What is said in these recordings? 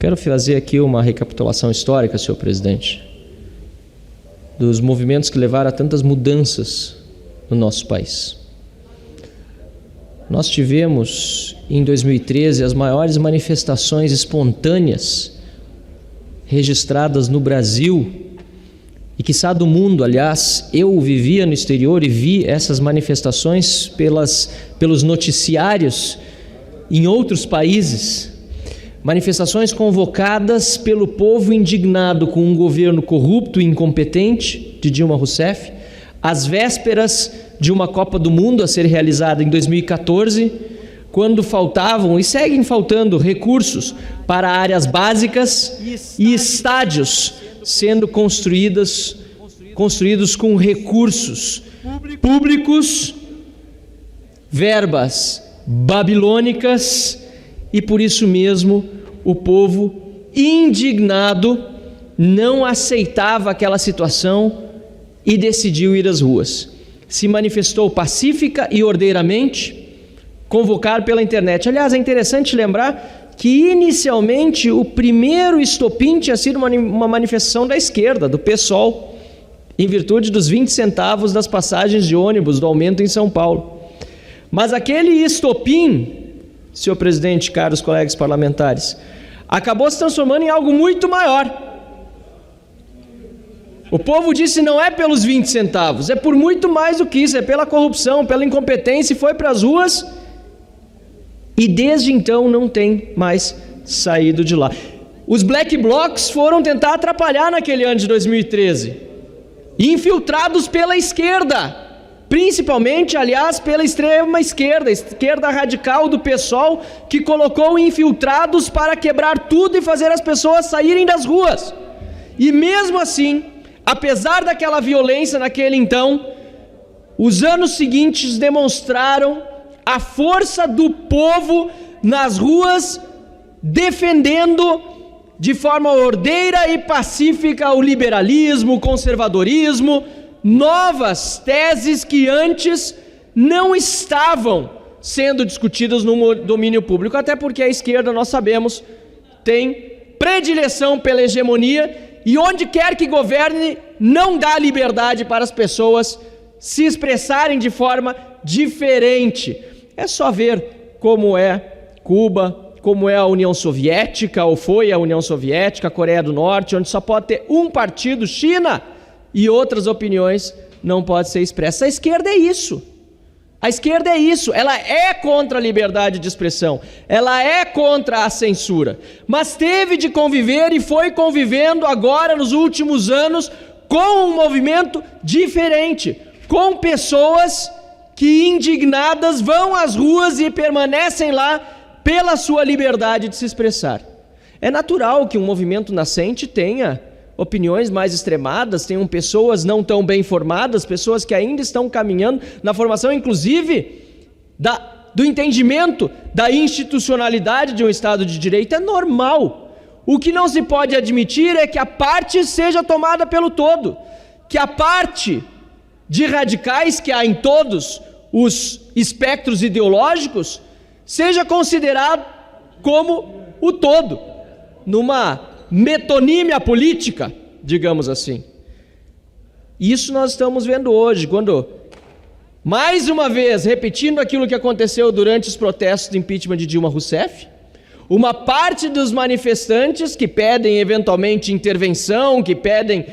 Quero fazer aqui uma recapitulação histórica, senhor presidente, dos movimentos que levaram a tantas mudanças no nosso país. Nós tivemos, em 2013, as maiores manifestações espontâneas registradas no Brasil e, quiçá, do mundo. Aliás, eu vivia no exterior e vi essas manifestações pelos noticiários em outros países. Manifestações convocadas pelo povo indignado com um governo corrupto e incompetente de Dilma Rousseff, às vésperas de uma Copa do Mundo a ser realizada em 2014, quando faltavam e seguem faltando recursos para áreas básicas e estádios sendo construídos com recursos públicos, verbas babilônicas, e por isso mesmo o povo indignado não aceitava aquela situação e decidiu ir às ruas. Se manifestou pacífica e ordeiramente, convocar pela internet. Aliás, é interessante lembrar que inicialmente o primeiro estopim tinha sido uma manifestação da esquerda, do PSOL, em virtude dos 20 centavos das passagens de ônibus, do aumento em São Paulo. Mas aquele estopim, senhor presidente, caros colegas parlamentares, acabou se transformando em algo muito maior. O povo disse: não é pelos 20 centavos, é por muito mais do que isso, é pela corrupção, pela incompetência, e foi para as ruas, e desde então não tem mais saído de lá. Os black blocs foram tentar atrapalhar naquele ano de 2013, infiltrados pela esquerda, principalmente, aliás, pela extrema esquerda, a esquerda radical do PSOL, que colocou infiltrados para quebrar tudo e fazer as pessoas saírem das ruas. E mesmo assim, apesar daquela violência naquele então, os anos seguintes demonstraram a força do povo nas ruas, defendendo de forma ordeira e pacífica o liberalismo, o conservadorismo, novas teses que antes não estavam sendo discutidas no domínio público, até porque a esquerda, nós sabemos, tem predileção pela hegemonia e onde quer que governe não dá liberdade para as pessoas se expressarem de forma diferente. É só ver como é Cuba, como é a União Soviética, ou foi a União Soviética, a Coreia do Norte, onde só pode ter um partido, China, e outras opiniões não podem ser expressas. A esquerda é isso. A esquerda é isso. Ela é contra a liberdade de expressão. Ela é contra a censura. Mas teve de conviver e foi convivendo agora nos últimos anos com um movimento diferente, com pessoas que indignadas vão às ruas e permanecem lá pela sua liberdade de se expressar. É natural que um movimento nascente tenha opiniões mais extremadas, tenham pessoas não tão bem formadas, pessoas que ainda estão caminhando na formação, inclusive, do entendimento da institucionalidade de um Estado de Direito. É normal. O que não se pode admitir é que a parte seja tomada pelo todo, que a parte de radicais que há em todos os espectros ideológicos seja considerado como o todo, numa metonímia política, digamos assim. Isso nós estamos vendo hoje, quando, mais uma vez, repetindo aquilo que aconteceu durante os protestos de impeachment de Dilma Rousseff, uma parte dos manifestantes que pedem eventualmente intervenção, que pedem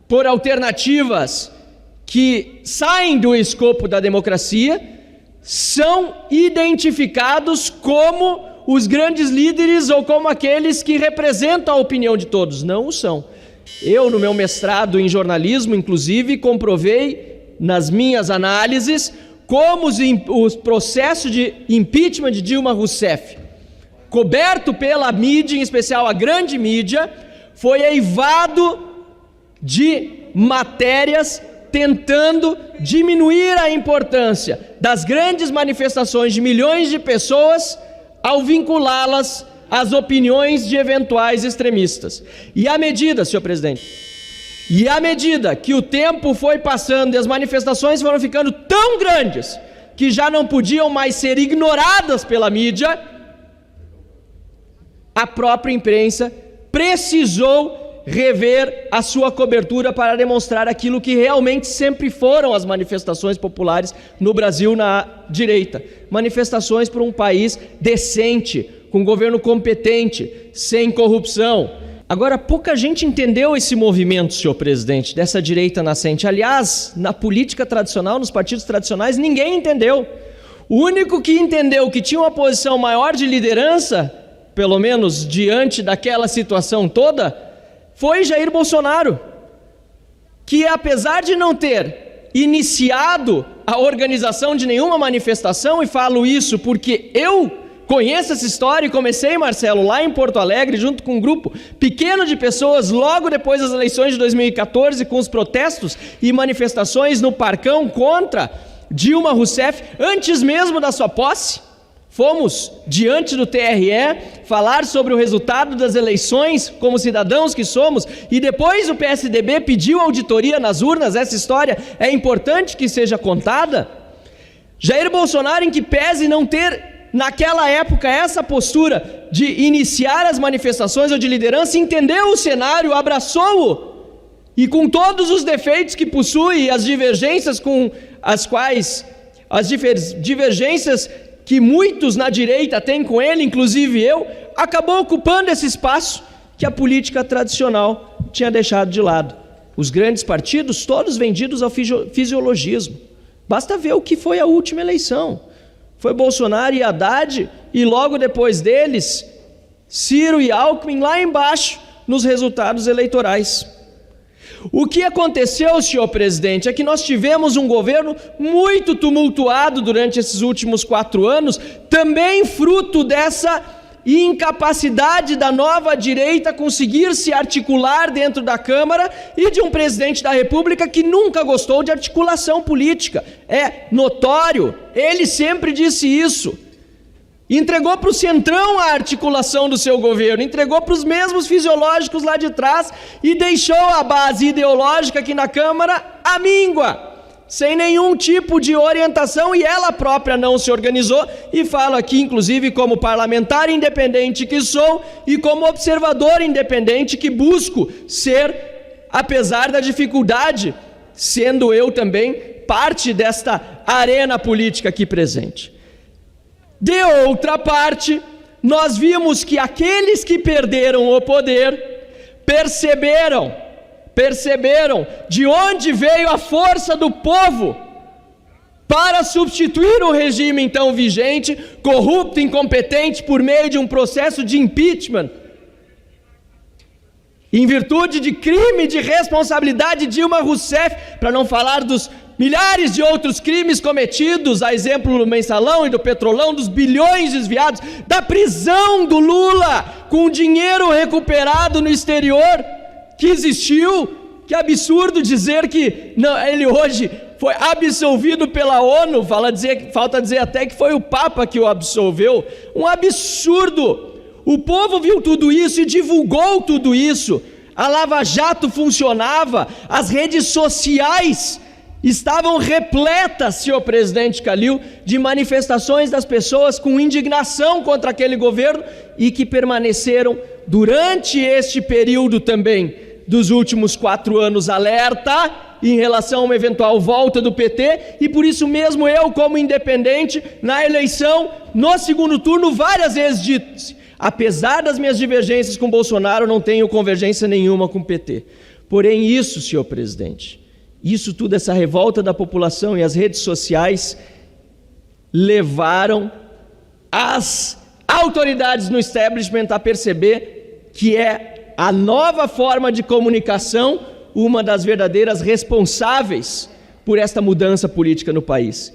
por alternativas que saem do escopo da democracia, são identificados como os grandes líderes ou como aqueles que representam a opinião de todos. Não o são. Eu, no meu mestrado em jornalismo, inclusive, comprovei nas minhas análises como os processos de impeachment de Dilma Rousseff, coberto pela mídia, em especial a grande mídia, foi eivado de matérias tentando diminuir a importância das grandes manifestações de milhões de pessoas ao vinculá-las às opiniões de eventuais extremistas. E à medida, senhor presidente, que o tempo foi passando e as manifestações foram ficando tão grandes que já não podiam mais ser ignoradas pela mídia, a própria imprensa precisou rever a sua cobertura para demonstrar aquilo que realmente sempre foram as manifestações populares no Brasil na direita. Manifestações por um país decente, com um governo competente, sem corrupção. Agora, pouca gente entendeu esse movimento, senhor presidente, dessa direita nascente. Aliás, na política tradicional, nos partidos tradicionais, ninguém entendeu. O único que entendeu que tinha uma posição maior de liderança, pelo menos diante daquela situação toda, foi Jair Bolsonaro, que apesar de não ter iniciado a organização de nenhuma manifestação, e falo isso porque eu conheço essa história e comecei, Marcelo, lá em Porto Alegre, junto com um grupo pequeno de pessoas, logo depois das eleições de 2014, com os protestos e manifestações no Parcão contra Dilma Rousseff, antes mesmo da sua posse. Fomos diante do TRE falar sobre o resultado das eleições como cidadãos que somos, e depois o PSDB pediu auditoria nas urnas. Essa história é importante que seja contada. Jair Bolsonaro, em que pese não ter naquela época essa postura de iniciar as manifestações ou de liderança, entendeu o cenário, abraçou-o, e com todos os defeitos que possui e as divergências com as quais as divergências que muitos na direita têm com ele, inclusive eu, acabou ocupando esse espaço que a política tradicional tinha deixado de lado. Os grandes partidos, todos vendidos ao fisiologismo. Basta ver o que foi a última eleição. Foi Bolsonaro e Haddad, e logo depois deles, Ciro e Alckmin lá embaixo nos resultados eleitorais. O que aconteceu, senhor presidente, é que nós tivemos um governo muito tumultuado durante esses últimos 4 anos, também fruto dessa incapacidade da nova direita conseguir se articular dentro da Câmara e de um presidente da República que nunca gostou de articulação política. É notório, ele sempre disse isso. Entregou para o Centrão a articulação do seu governo, entregou para os mesmos fisiológicos lá de trás e deixou a base ideológica aqui na Câmara à míngua, sem nenhum tipo de orientação, e ela própria não se organizou. E falo aqui inclusive como parlamentar independente que sou e como observador independente que busco ser, apesar da dificuldade, sendo eu também parte desta arena política aqui presente. De outra parte, nós vimos que aqueles que perderam o poder perceberam de onde veio a força do povo para substituir o regime então vigente, corrupto, incompetente, por meio de um processo de impeachment, em virtude de crime de responsabilidade de Dilma Rousseff, para não falar dos milhares de outros crimes cometidos, a exemplo do Mensalão e do Petrolão, dos bilhões desviados, da prisão do Lula com ddinheiro recuperado no exterior que existiu. Que absurdo dizer que não, ele hoje foi absolvido pela ONU, falta dizer até que foi o Papa que o absolveu. Um absurdo. O povo viu tudo isso e divulgou tudo isso. A Lava Jato funcionava, as redes sociais estavam repletas, senhor presidente Calil, de manifestações das pessoas com indignação contra aquele governo e que permaneceram durante este período também dos últimos 4 anos alerta em relação a uma eventual volta do PT, e por isso mesmo eu, como independente, na eleição, no segundo turno, várias vezes disse: apesar das minhas divergências com Bolsonaro, não tenho convergência nenhuma com o PT. Porém isso, senhor presidente, isso tudo, essa revolta da população e as redes sociais levaram as autoridades no establishment a perceber que é a nova forma de comunicação uma das verdadeiras responsáveis por esta mudança política no país.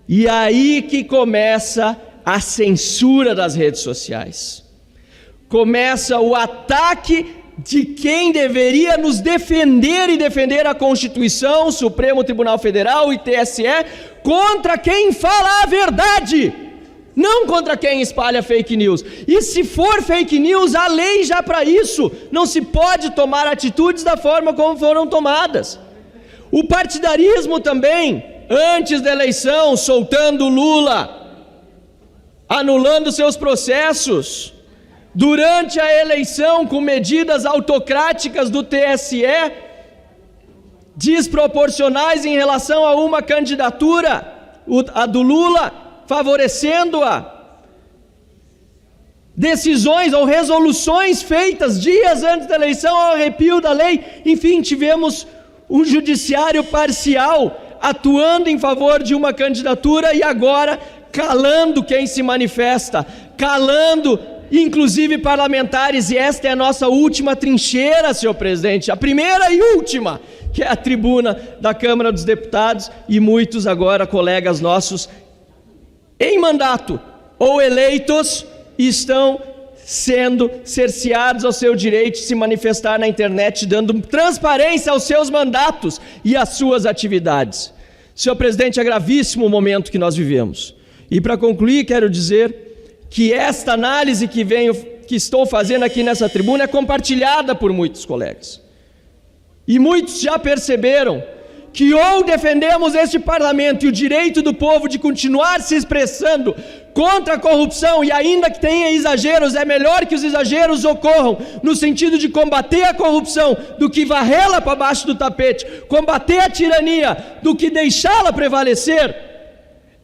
E aí que começa a censura das redes sociais. Começa o ataque de quem deveria nos defender e defender a Constituição, o Supremo Tribunal Federal e TSE, contra quem fala a verdade, não contra quem espalha fake news. E se for fake news, há lei já para isso. Não se pode tomar atitudes da forma como foram tomadas. O partidarismo também, antes da eleição, soltando Lula, anulando seus processos, durante a eleição com medidas autocráticas do TSE, desproporcionais em relação a uma candidatura, a do Lula, favorecendo-a. Decisões ou resoluções feitas dias antes da eleição ao arrepio da lei. Enfim, tivemos um judiciário parcial atuando em favor de uma candidatura e agora calando quem se manifesta, calando inclusive parlamentares, e esta é a nossa última trincheira, senhor presidente, a primeira e última, que é a tribuna da Câmara dos Deputados, e muitos agora colegas nossos em mandato ou eleitos estão sendo cerceados ao seu direito de se manifestar na internet, dando transparência aos seus mandatos e às suas atividades. Senhor presidente, é gravíssimo o momento que nós vivemos. E para concluir, quero dizer que esta análise que estou fazendo aqui nessa tribuna é compartilhada por muitos colegas. E muitos já perceberam que ou defendemos este parlamento e o direito do povo de continuar se expressando contra a corrupção, e ainda que tenha exageros, é melhor que os exageros ocorram no sentido de combater a corrupção do que varrê-la para baixo do tapete, combater a tirania do que deixá-la prevalecer.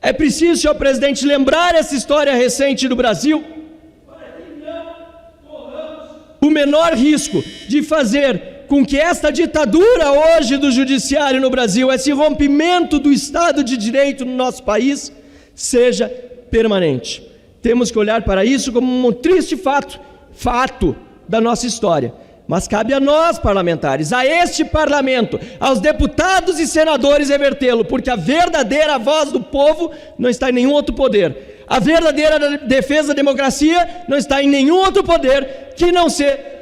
É preciso, senhor presidente, lembrar essa história recente do Brasil, para que não corramos o menor risco de fazer com que esta ditadura hoje do judiciário no Brasil, esse rompimento do Estado de Direito no nosso país, seja permanente. Temos que olhar para isso como um triste fato da nossa história. Mas cabe a nós, parlamentares, a este parlamento, aos deputados e senadores revertê-lo, porque a verdadeira voz do povo não está em nenhum outro poder. A verdadeira defesa da democracia não está em nenhum outro poder que não ser